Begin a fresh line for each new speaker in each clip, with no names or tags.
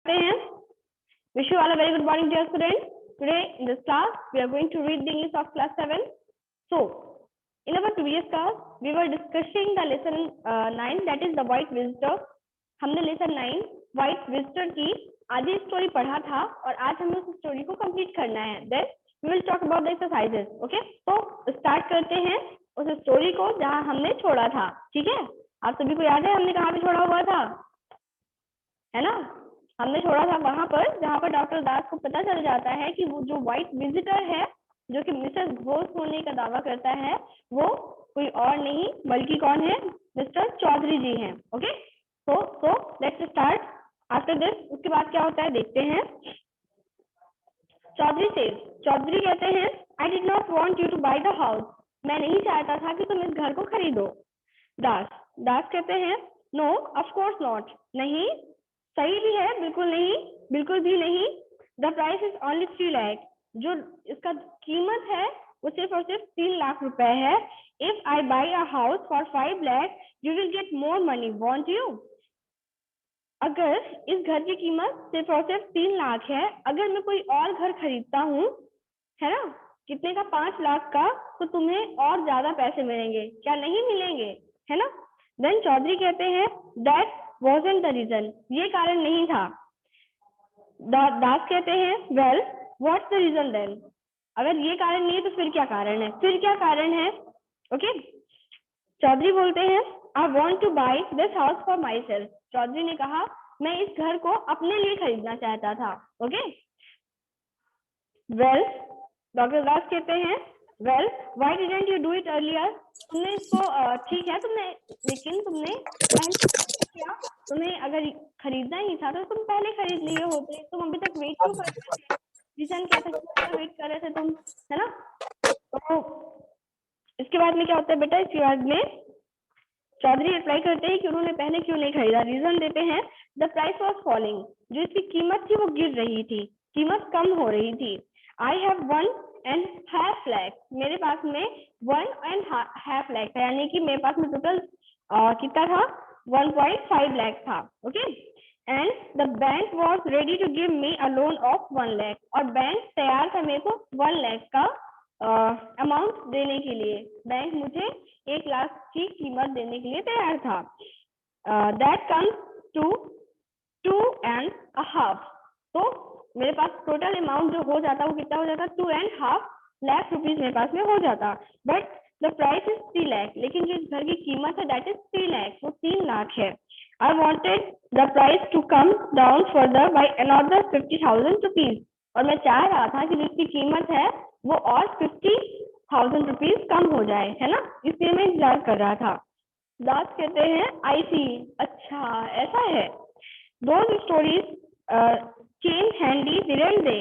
करते हैं। Wish you all a very good morning, dear students. Today in this class, we are going to read the English of class 7. So, in our previous class, we were discussing the lesson 9, that is the White Visitor. हमने lesson 9 White Visitor की आधी story पढ़ा था और आज हमें उस story को कंप्लीट करना है. Then we will talk about the exercises. Okay? तो स्टार्ट करते हैं उस स्टोरी को जहां हमने छोड़ा था. ठीक है? आप सभी को याद है हमने कहाँ पे छोड़ा हुआ था, है ना? हमने छोड़ा था वहां पर जहां पर डॉक्टर दास को पता चल जाता है कि वो जो व्हाइट विजिटर है जो कि मिसेस घोष होने का दावा करता है वो कोई और नहीं बल्कि कौन है, मिस्टर चौधरी जी हैं. Okay, so let's start. After this उसके बाद क्या होता है देखते हैं. चौधरी कहते हैं I did not want you to buy the house. मैं नहीं चाहता था कि तुम इस घर को खरीदो. दास कहते हैं नो ऑफ कोर्स नॉट. नहीं, सही भी है, बिल्कुल नहीं, बिल्कुल भी नहीं. The price is only 3 lakh. जो इसका कीमत है वो सिर्फ और सिर्फ 3 लाख रुपए है. If I by a house for 5 lakh you will get more money, want you. अगर इस घर की कीमत सिर्फ और सिर्फ 3 लाख है, अगर मैं कोई और घर खरीदता हूँ, है ना, कितने का, 5 लाख का, तो तुम्हें और ज्यादा पैसे मिलेंगे, क्या नहीं मिलेंगे, है ना. देन चौधरी कहते हैं दैट wasn't the reason. ये कारण नहीं था. दास कहते हैं well what's the reason then. अगर ये कारण नहीं है तो फिर क्या कारण है, ओके. चौधरी बोलते हैं I want to buy this house for myself. Chaudhary ने कहा मैं इस घर को अपने लिए खरीदना चाहता था. ओके. well डॉक्टर दास कहते हैं well why didn't you do it earlier. तुमने इसको ठीक है लेकिन तुमने क्या, तुम्हें अगर खरीदना ही था तो तुम पहले खरीद लिए होते. तुम अभी तक वेट क्यों कर रहे थे, रीजन क्या था क्यों वेट कर रहे थे तुम, है ना. तो इसके बाद में क्या होता है बेटा, इसके बाद में चौधरी रिप्लाई करते हैं कि उन्होंने पहले क्यों नहीं खरीदा. रीजन देते हैं द प्राइस वॉज फॉलिंग. जो इसकी कीमत थी वो गिर रही थी, कीमत कम हो रही थी. I have 1.5 lakh. मेरे पास में 1.5 लाख था, यानी कि मेरे पास में टोटल कितना था, 1.5 लाख था. Okay. And the bank was ready to give me a loan of 1 lakh. और बैंक तैयार था मेरे को 1 लाख का अमाउंट देने के लिए. बैंक मुझे 1 लाख की कीमत देने के लिए तैयार था. That comes to 2.5. तो मेरे पास टोटल अमाउंट जो हो जाता वो कितना हो जाता, 2.5 लाख रुपीज मेरे पास में हो जाता. But the price is 3 lakh. लेकिन जो इस घर की कीमत है दैट इज 3 लाख, वो 3 लाख है. I wanted the price to come down further by another 50,000 rupees. और मैं चाह रहा था कि जिसकी कीमत है वो और 50,000 रुपीज कम हो जाए, है ना, इसलिए मैं इंतजार कर रहा था. दास कहते हैं आई सी. अच्छा ऐसा है. Those stories came handy didn't they.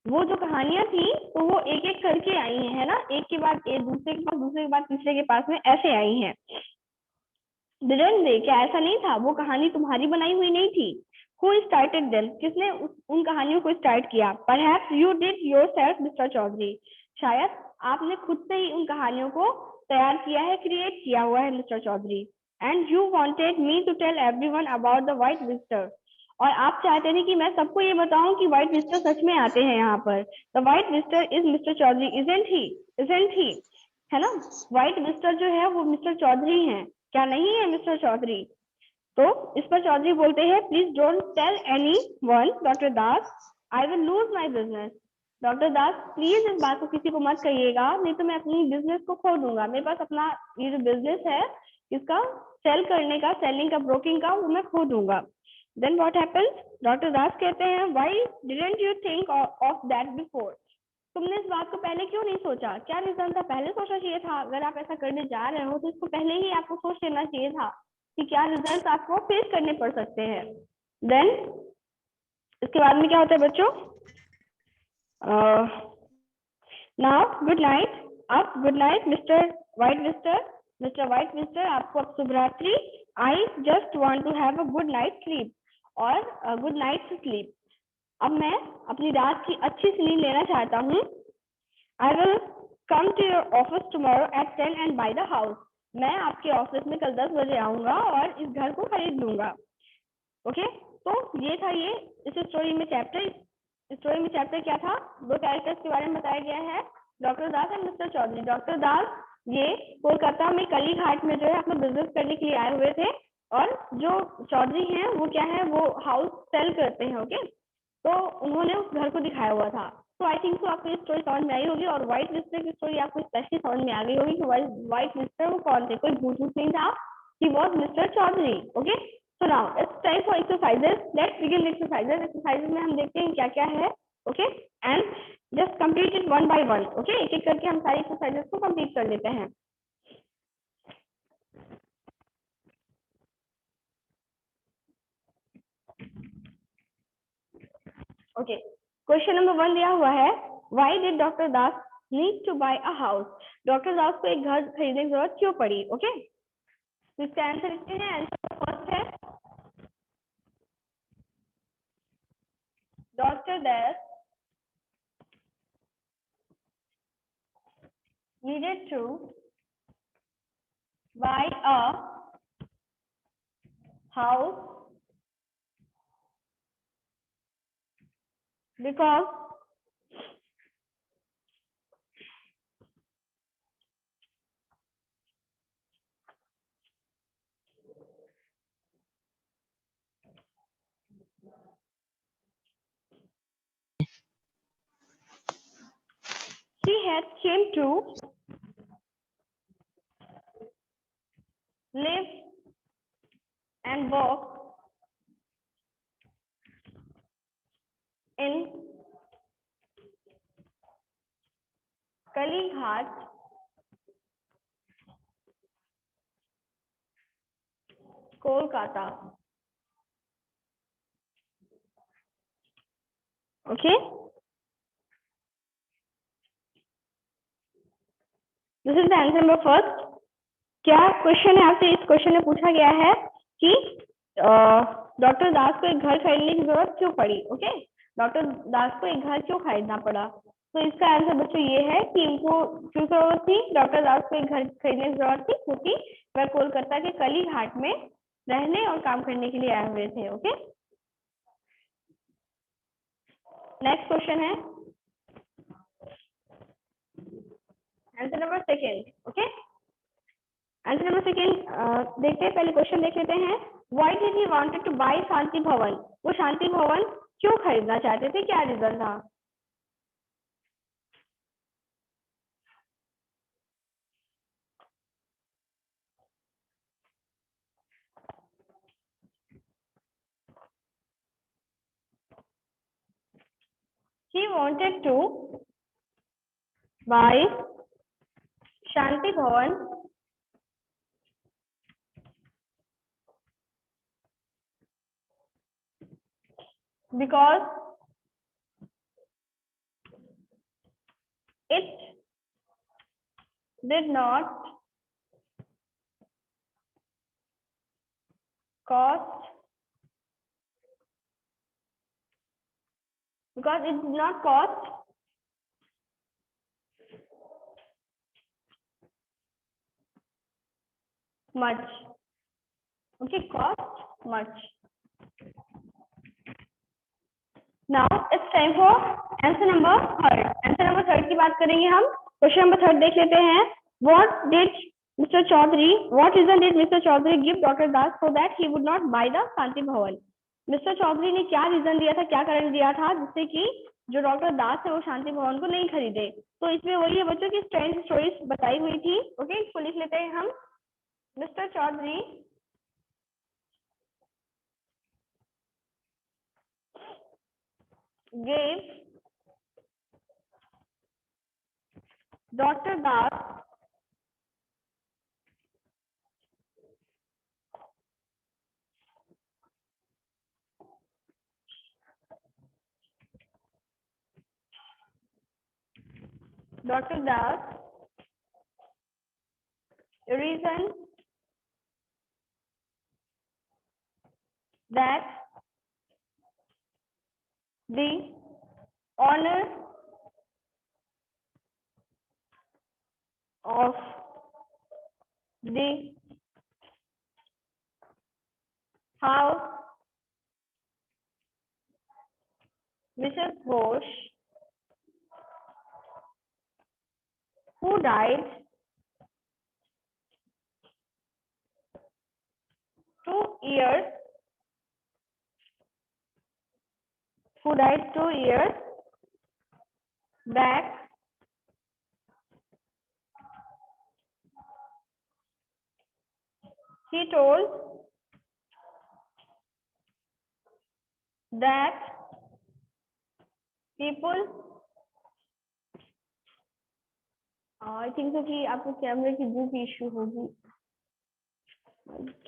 वो जो कहानियां थी तो वो एक एक करके आई हैं, है ना, एक के बाद एक, दूसरे के पास, दूसरे के बाद तीसरे के पास में ऐसे आई हैं. डिडंट दे, क्या ऐसा नहीं था, वो कहानी तुम्हारी बनाई हुई नहीं थी. Who started them? किसने उन कहानियों को स्टार्ट किया. Perhaps you did yourself, Mr. Chaudhary. शायद आपने खुद से ही उन कहानियों को तैयार किया है, क्रिएट किया हुआ है, mister Chaudhary. And you wanted me to tell everyone about the white visitor. और आप चाहते थे कि मैं सबको ये बताऊं कि व्हाइट विजिटर सच में आते हैं यहाँ पर. The white visitor is mister Chaudhary, isn't he, है ना. व्हाइट विजिटर जो है वो मिस्टर चौधरी हैं, क्या नहीं है मिस्टर चौधरी. तो इस पर चौधरी बोलते हैं please don't tell anyone doctor Das, I will lose my business. Doctor Das please इस बात को किसी को मत कहिएगा, नहीं तो मैं अपनी बिजनेस को खो दूंगा. मेरे पास अपना ये जो बिजनेस है इसका सेल करने का, सेलिंग का, ब्रोकिंग का, वो मैं खो दूंगा. Then what happens. Doctor Das कहते हैं why didn't you think of that before. तुमने इस बात को पहले क्यों नहीं सोचा, क्या रीजन था, पहले सोचना चाहिए था. अगर आप ऐसा करने जा रहे हो तो इसको पहले ही आपको सोच लेना चाहिए था कि क्या रिजल्ट आपको फेस करने पड़ सकते हैं. देन इसके बाद में क्या होता है बच्चों, नाउ गुड नाइट. अब good night mister white visitor, आपको अब शुभ रात्रि. I just want to have a good night sleep, और गुड नाइट स्लीप. अब मैं अपनी रात की अच्छी सी नींद लेना चाहता हूँ. I will come to your office tomorrow at 10 and by the house. मैं आपके ऑफिस में कल 10 बजे आऊंगा और इस घर को खरीद लूंगा. ओके. तो ये था ये इस स्टोरी में चैप्टर। स्टोरी में चैप्टर क्या था, दो कैरेक्टर्स के बारे में बताया गया है, doctor Das and mister Chaudhary. Doctor Das ये कोलकाता में कली घाट में जो है अपना बिजनेस करने के लिए आए हुए थे, और जो चौधरी हैं वो क्या है, वो हाउस सेल करते हैं। ओके, तो उन्होंने उस घर को दिखाया हुआ था। तो आई थिंक तो आपको ये स्टोरी समझ में आई होगी, और व्हाइट मिस्टर की स्टोरी आपको स्पेशली समझ में आ गई होगी कि व्हाइट मिस्टर वो कौन थे, कोई भूत नहीं था, he was mister Chaudhary. Okay, so now it's time for exercises. Let's begin exercises. Exercises में हम देखते हैं क्या क्या है। Okay, and just complete it one by one. Okay, एक एक करके हम सारी एक्सरसाइजेस को कंप्लीट कर लेते हैं। ओके, क्वेश्चन नंबर 1 दिया हुआ है, why did doctor Das need to buy a house. Doctor Das को एक घर खरीदने की जरूरत क्यों पड़ी। ओके, तो इसका आंसर लिखते हैं। आंसर फर्स्ट है, doctor Das needed to buy a house because he had came to live and work in Kalighat, Kolkata. Okay, this is the answer number first. क्या क्वेश्चन है आपसे, इस क्वेश्चन में पूछा गया है कि डॉक्टर दास को एक घर खरीदने की जरूरत क्यों पड़ी। ओके, डॉक्टर दास को एक घर क्यों खरीदना पड़ा, तो इसका आंसर बच्चों ये है कि इनको क्यों जरूरत थी, डॉक्टर दास को एक घर खरीदने की जरूरत थी क्योंकि वह कोलकाता के कली घाट में रहने और काम करने के लिए आए हुए थे। ओके, नेक्स्ट क्वेश्चन है answer number second. Okay, answer number second देखते हैं, पहले क्वेश्चन देख लेते हैं। Why did he wanted to buy Shanti Bhavan, वो शांति भवन क्यों खरीदना चाहते थे, क्या रीजन था। He wanted to buy Shanti Bhavan because it did not cost much. Okay, cost much. Now it's time for answer number third. Answer number third की बात करेंगे हम। क्वेश्चन नंबर थर्ड देख लेते हैं। What did Mr. Chaudhary, what reason did Mr. Chaudhary give Dr. Das so that he would not buy the Shanti Bhavan? Mister Chaudhary ने क्या reason दिया था, क्या कारण दिया था जिससे कि जो डॉक्टर दास है वो शांति भवन को नहीं खरीदे। तो इसमें वही है बच्चों की स्ट्रेंथ स्टोरीज बताई हुई थी। ओके, इसको लिख लेते हैं हम। Mister Chaudhary gave Dr. Das reason that the owner of the house Mrs. Ghosh, who died 2 years, back, he told that people, I think so कि आपको कैमरे की व्यू की इशू होगी,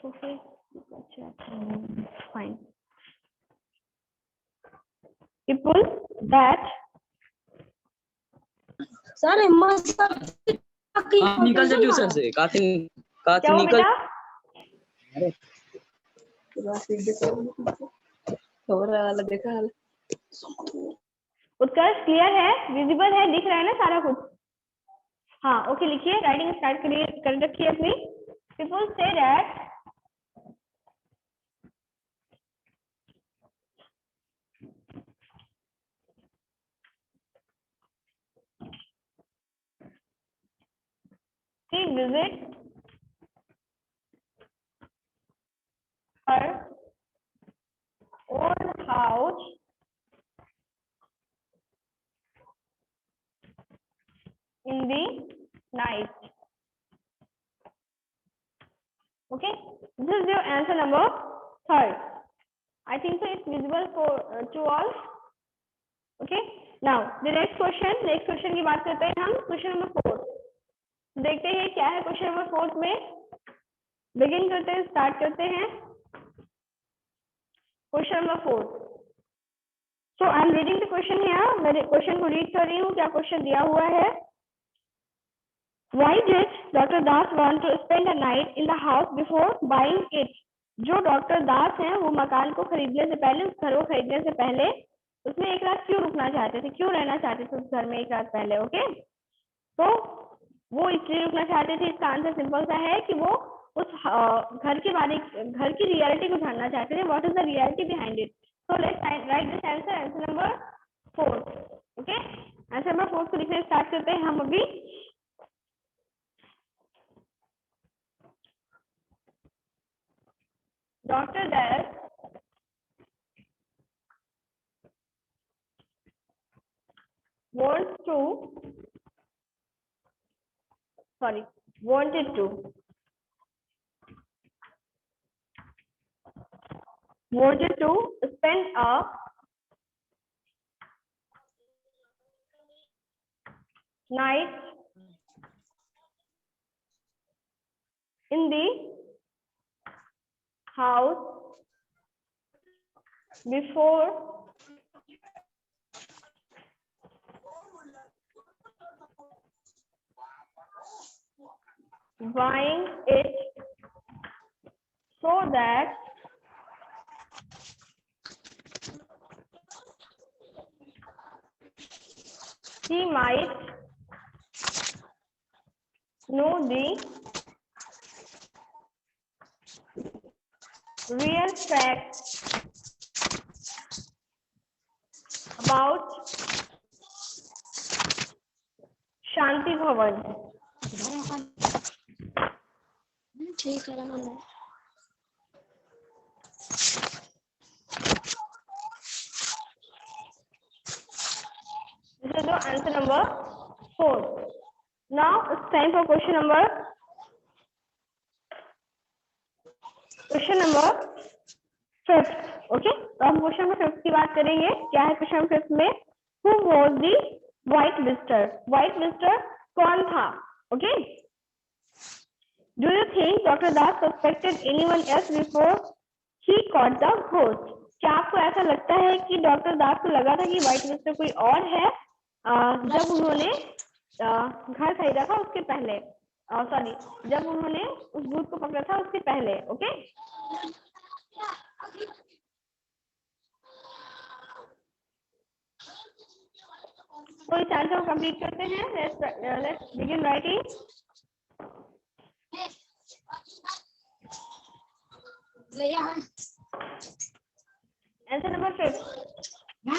तो फिर fine. People that
सर हिम्मत सर
निकल जा ट्यूशन से काफी
क्या हुआ
निकल।
बेटा?
देखा
उत्कर्ष क्लियर है, विजिबल है, दिख रहा है ना सारा कुछ? हाँ ओके, लिखिए, राइटिंग स्टार्ट करिए, कर रखिए अपनी। People say that he visits her old house in the night. Okay, this is your answer number 3. I think so it's visible for to all. Okay, now the next question की बात करते हैं हम। Question number 4 देखते हैं क्या है question number 4 में। बिगिन करते हैं, स्टार्ट करते हैं। Question number 4। So I am reading the question here, मैं क्वेश्चन को रीड कर रही हूँ, क्या क्वेश्चन दिया हुआ है। Why did Dr. Das want to spend a night in the house before buying it? जो डॉक्टर दास हैं वो मकान को खरीदने से पहले, उस घर को खरीदने से पहले उसमें एक रात क्यों रुकना चाहते थे, क्यों रहना चाहते थे उस घर में एक रात पहले? ओके, तो वो इसलिए रुकना चाहते थे, इसका आंसर सिंपल सा है कि वो उस घर के बारे, घर की रियलिटी को जानना चाहते थे। What is the reality behind it? So let's write this answer, answer number 4। Okay, answer number 4 को लिखने स्टार्ट करते हैं हम अभी। Dr. Das wanted to spend a night in the house before buying it, so that he might know the real facts about Shanti Bhavan.
ठीक है ना।
This is the answer number 4. Now it's time for question number 5th. Okay, तो हम question number 5th की बात करेंगे। क्या है क्वेश्चन नंबर 5th में? Who was the white visitor? White visitor कौन था? Okay, do you think doctor Das suspected anyone else before he caught the ghost? क्या आपको ऐसा लगता है कि डॉक्टर दास को लगा था कि व्हाइट विजिटर कोई और है जब उन्होंने घर खरीदा था उसके पहले, सॉरी, जब उन्होंने उस भूत को पकड़ा था उसके पहले? ओके, तो इस आंसर को कंप्लीट करते हैं। Let's begin writing. Answer number 5, Okay,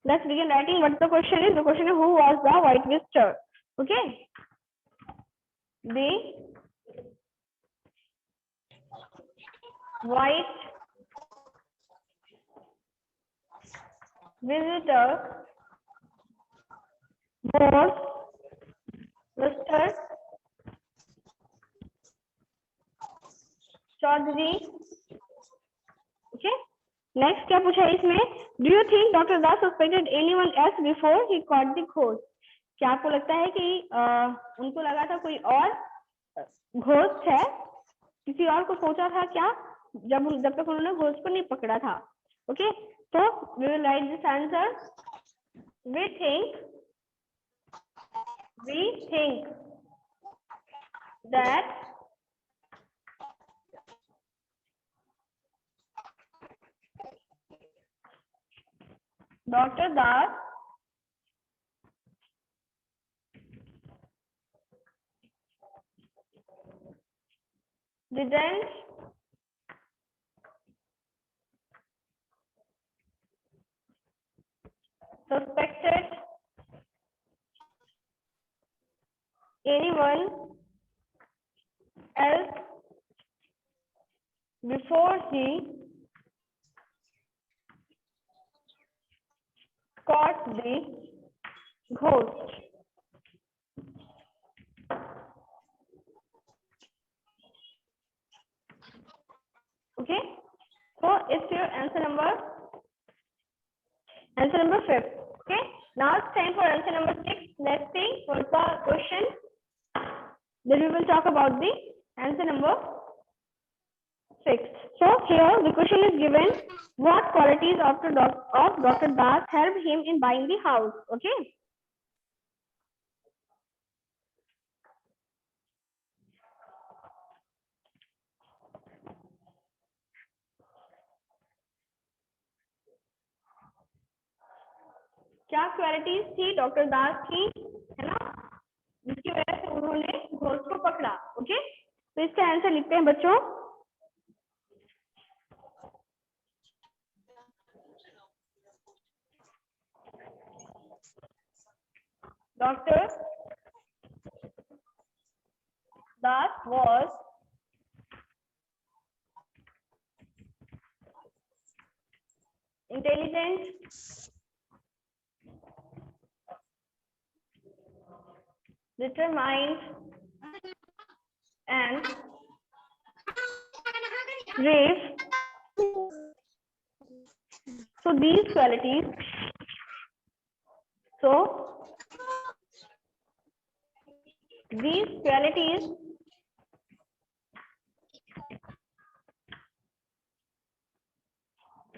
let's begin writing what the question is. The question is, who was the white visitor? Okay, the white visitor was Mr. Chaudhary. Okay, next क्या पूछा है इसमें? Do you think Dr. Das suspected anyone else before he caught the ghost? क्या आपको लगता है कि उनको लगा था कोई और घोस्ट है, किसी और को सोचा था क्या, जब तक उन्होंने घोस्ट को नहीं पकड़ा था? ओके, तो we will write this answer. We think that Dr. Das didn't suspected anyone else before he caught the ghost. Okay, so it's your answer number 5. Okay, now it's time for answer number 6. Let's see what's the question. Then we will talk about the answer number 6. So here the question is given, what qualities of Dr. Das helped him in buying the house? Okay, क्या qualities थी doctor Das की, है ना, जिसकी वजह से उन्होंने ghost को पकड़ा? ओके, तो इसका आंसर लिखते हैं बच्चों. Doctor Das was intelligent, determined, and brave. So these qualities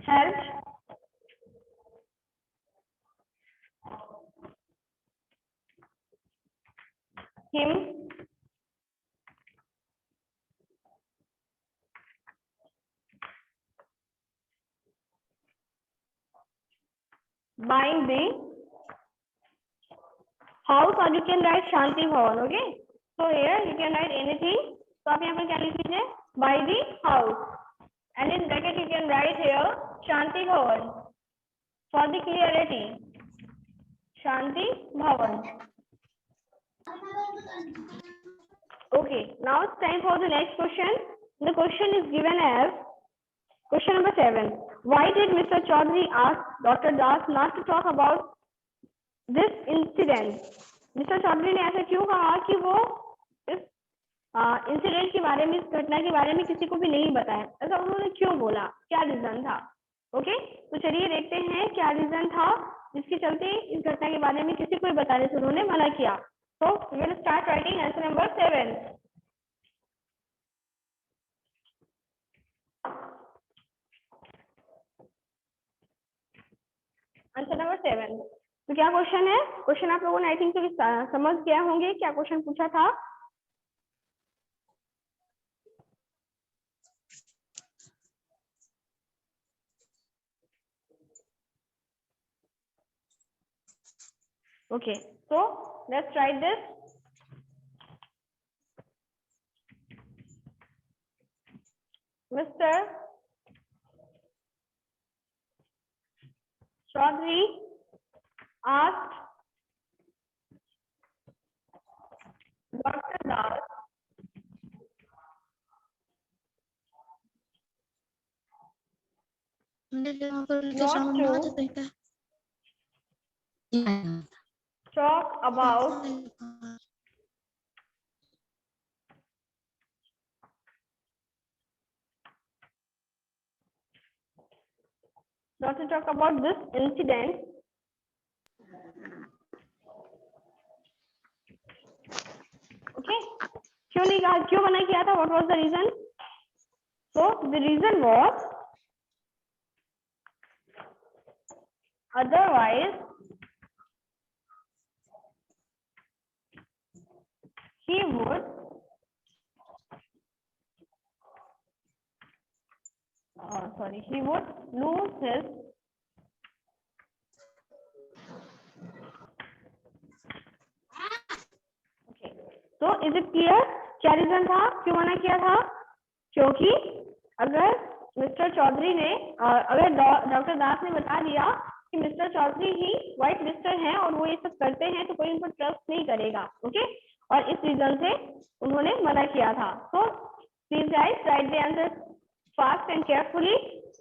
helped him buying the house, or you can write Shanti Bhavan. Okay, so here you can write anything. तो आप यहाँ पर क्या लिख लीजिए, buy the house, and in bracket you can write here Shanti Bhavan for the clarity. Shanti Bhavan. Okay, now it's time for the next question. The question is given as question number 7. Why did Mr. Chaudhary ask Dr. Das not to talk about this incident? Mr. Chaudhary ने ऐसा क्यों कहा कि वो इस incident के बारे में, इस घटना के बारे में किसी को भी नहीं बताया? ऐसा उन्होंने क्यों बोला, क्या रीजन था? ओके, तो चलिए देखते हैं क्या रीजन था जिसके चलते इस घटना के बारे में किसी को भी बताने से उन्होंने मना किया. So we will start writing answer number 7. Answer number 7. तो क्या क्वेश्चन है? क्वेश्चन आप लोगों ने आई थिंक समझ गए होंगे क्या क्वेश्चन पूछा था. Okay, so let's write this. Mr. Chaudhary asked Dr. Das talk about this incident okay क्यों नहीं कहा क्यों मना किया था what was the reason so the reason was otherwise he would he would lose his okay so is it clear क्या reason था क्यों मना किया था क्योंकि अगर मिस्टर चौधरी ने अगर डॉक्टर दास ने बता दिया कि मिस्टर चौधरी ही व्हाइट लिस्टर हैं और वो ये सब करते हैं तो कोई उनको ट्रस्ट नहीं करेगा ओके और इस रीजन से उन्होंने मना किया था so please guys right the answer fast and carefully.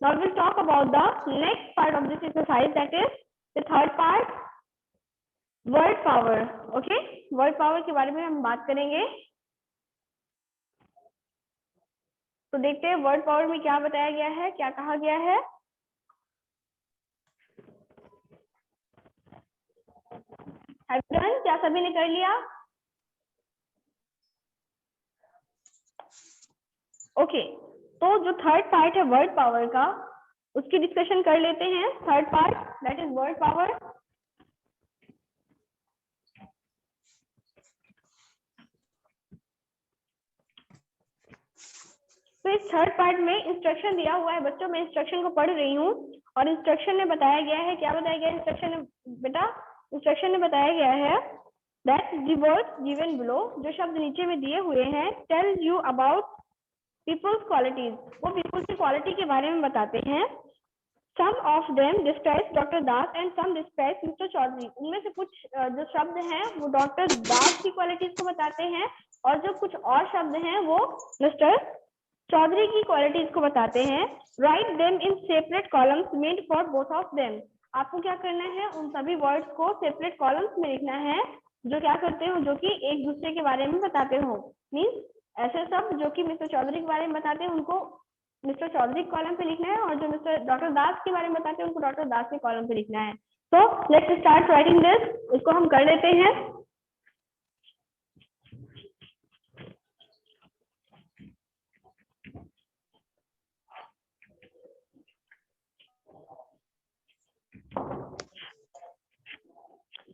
Now we'll talk about the next part of this exercise, that is the third part, word power. Okay, word power के बारे में हम बात करेंगे. तो देखते हैं word power में क्या बताया गया है, क्या कहा गया है. Have you done? क्या सभी ने कर लिया? Okay. तो जो थर्ड पार्ट है वर्ड पावर का उसकी डिस्कशन कर लेते हैं. Third part that is word power. तो इस थर्ड पार्ट में इंस्ट्रक्शन दिया हुआ है बच्चों. मैं इंस्ट्रक्शन को पढ़ रही हूँ और इंस्ट्रक्शन में बताया गया है. क्या बताया गया इंस्ट्रक्शन में बेटा? इंस्ट्रक्शन में बताया गया है that the words given below, जो शब्द नीचे में दिए हुए हैं, tell you about peoples qualities. वो पीपल्स की क्वालिटी के बारे में बताते हैं. Some of them describe doctor Das and some describe mister Chaudhary. उनमें से कुछ जो शब्द हैं वो डॉक्टर दास की क्वालिटीज को बताते हैं और जो कुछ और शब्द हैं वो मिस्टर चौधरी की क्वालिटीज को बताते हैं. Write them in separate columns made for both of them. आपको क्या करना है, उन सभी वर्ड्स को सेपरेट कॉलम्स में लिखना है जो क्या करते हो, जो कि एक दूसरे के बारे में बताते हो. मीन्स ऐसे शब्द जो कि मिस्टर चौधरी के बारे में बताते हैं उनको मिस्टर चौधरी कॉलम पे लिखना है और जो मिस्टर डॉक्टर दास के बारे में बताते हैं उनको डॉक्टर दास के कॉलम पे लिखना है. तो लेट्स स्टार्ट राइटिंग दिस. इसको हम कर लेते हैं.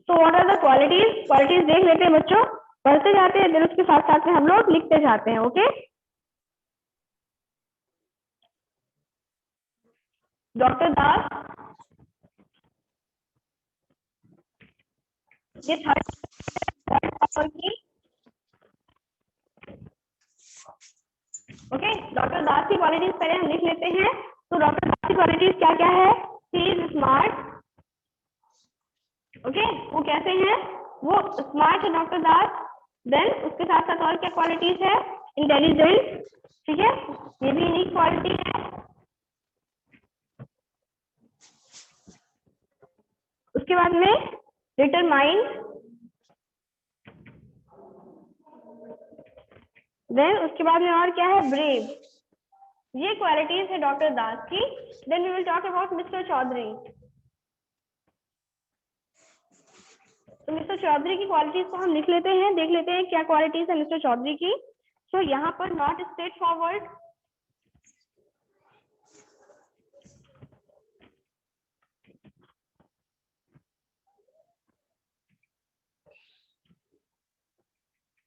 तो what are the qualities? Qualities देख लेते हैं बच्चों. पढ़ते जाते हैं, फिर उसके साथ साथ में हम लोग लिखते जाते हैं. ओके, डॉक्टर दास, ये थर्ड पावर की. ओके, डॉक्टर दास की क्वालिटीज पहले हम लिख लेते हैं. तो डॉक्टर दास की क्वालिटीज क्या क्या है? He is smart. ओके, वो कैसे हैं? वो स्मार्ट है डॉक्टर दास. देन उसके साथ साथ और क्या क्वालिटीज है? इंटेलिजेंट. ठीक है, ये भी यूनिक क्वालिटी है. उसके बाद में डिटरमाइंड. देन उसके बाद में और क्या है? ब्रेव. ये क्वालिटीज है डॉक्टर दास की. Then we will talk about mister Chaudhary. तो मिस्टर चौधरी की क्वालिटीज को हम लिख लेते हैं. देख लेते हैं क्या क्वालिटीज है मिस्टर चौधरी की. सो यहाँ पर not straight forward.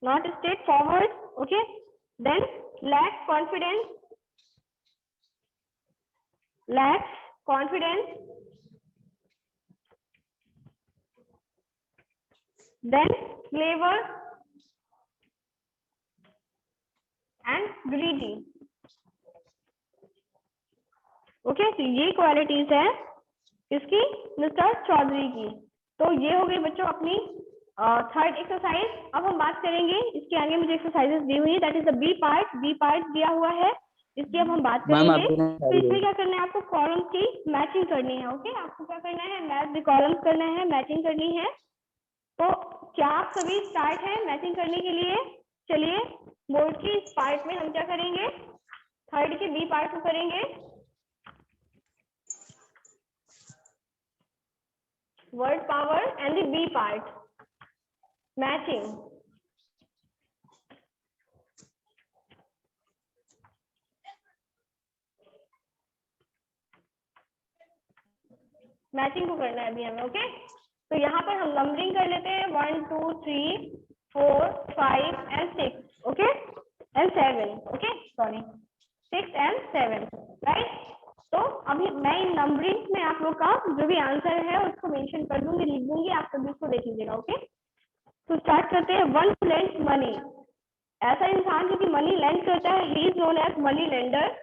Not straightforward. Okay, then lacks confidence. Lacks confidence. then clever and greedy. Okay, तो ये क्वालिटीज है किसकी? मिस्टर चौधरी की। तो ये हो गई बच्चों अपनी थर्ड एक्सरसाइज। अब हम बात करेंगे, इसके आगे मुझे एक्सरसाइजेस दी हुई है, that is the B part. B part दिया हुआ है, इसकी अब हम बात करेंगे। तो इसमें क्या करना है आपको? कॉलम की मैचिंग करनी है। ओके, आपको क्या करना है? मैच द कॉलम्स करना है, मैचिंग करनी है। तो क्या आप सभी स्टार्ट है मैचिंग करने के लिए? चलिए, बोर्ड की इस पार्ट में हम क्या करेंगे? थर्ड के बी पार्ट को करेंगे। Word power and the B part matching. Matching को करना है अभी हमें। ओके, तो यहाँ पर हम नंबरिंग कर लेते हैं 1 2 3 4 5 and 6। Okay, and 7। Okay, sorry 6 and 7, right. तो अभी मैं इन नंबरिंग में आप लोग का जो भी आंसर है उसको मेंशन कर दूंगी, लिख दूंगी, आप सभी उसको देख लीजिएगा। ओके, तो स्टार्ट करते हैं। वन लेंड मनी, ऐसा इंसान जो कि मनी लेंड करता है, he is known as money lender.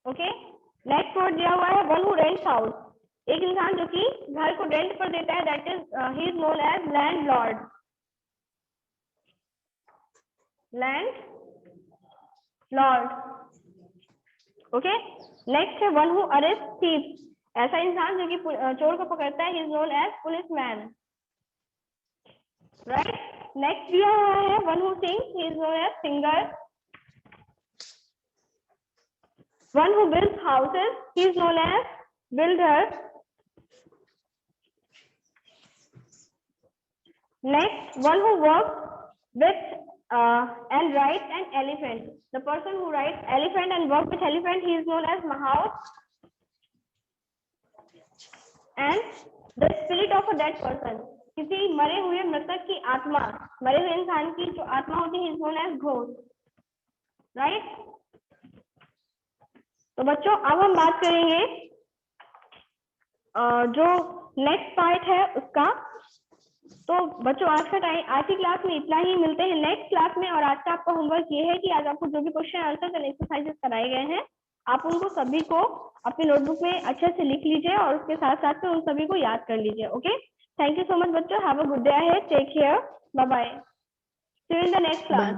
Okay, next word दिया हुआ है वन हु रेंट्स हाउस, एक इंसान जो कि घर को रेंट पर देता है, that is he is known as landlord. Land lord. Okay, next है वन हु अरेस्ट थीफ, ऐसा इंसान जो कि चोर को पकड़ता है, he is known as policeman, right. Next दिया हुआ है one who sings, he is known as singer. One who builds houses, he is known as builder. Next one who works with and rides an elephant, the person who rides elephant and works with elephant, he is known as Mahaut. And the spirit of a dead person, किसी मरे हुए मृतक की आत्मा, मरे हुए इंसान की जो आत्मा होती है, he is known as ghost, right। तो बच्चों अब हम बात करेंगे जो नेक्स्ट पार्ट है उसका। तो बच्चों आज की क्लास में इतना ही, मिलते हैं नेक्स्ट क्लास में। और आज का आपका होमवर्क ये है कि आज आपको जो भी क्वेश्चन आंसर एंड एक्सरसाइजेस कराए गए हैं, आप उनको सभी को अपने नोटबुक में अच्छे से लिख लीजिए और उसके साथ साथ में उन सभी को याद कर लीजिए। Okay, thank you so much बच्चों, have a good day ahead, take care, bye bye, see you in the next class.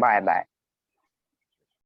Bye bye.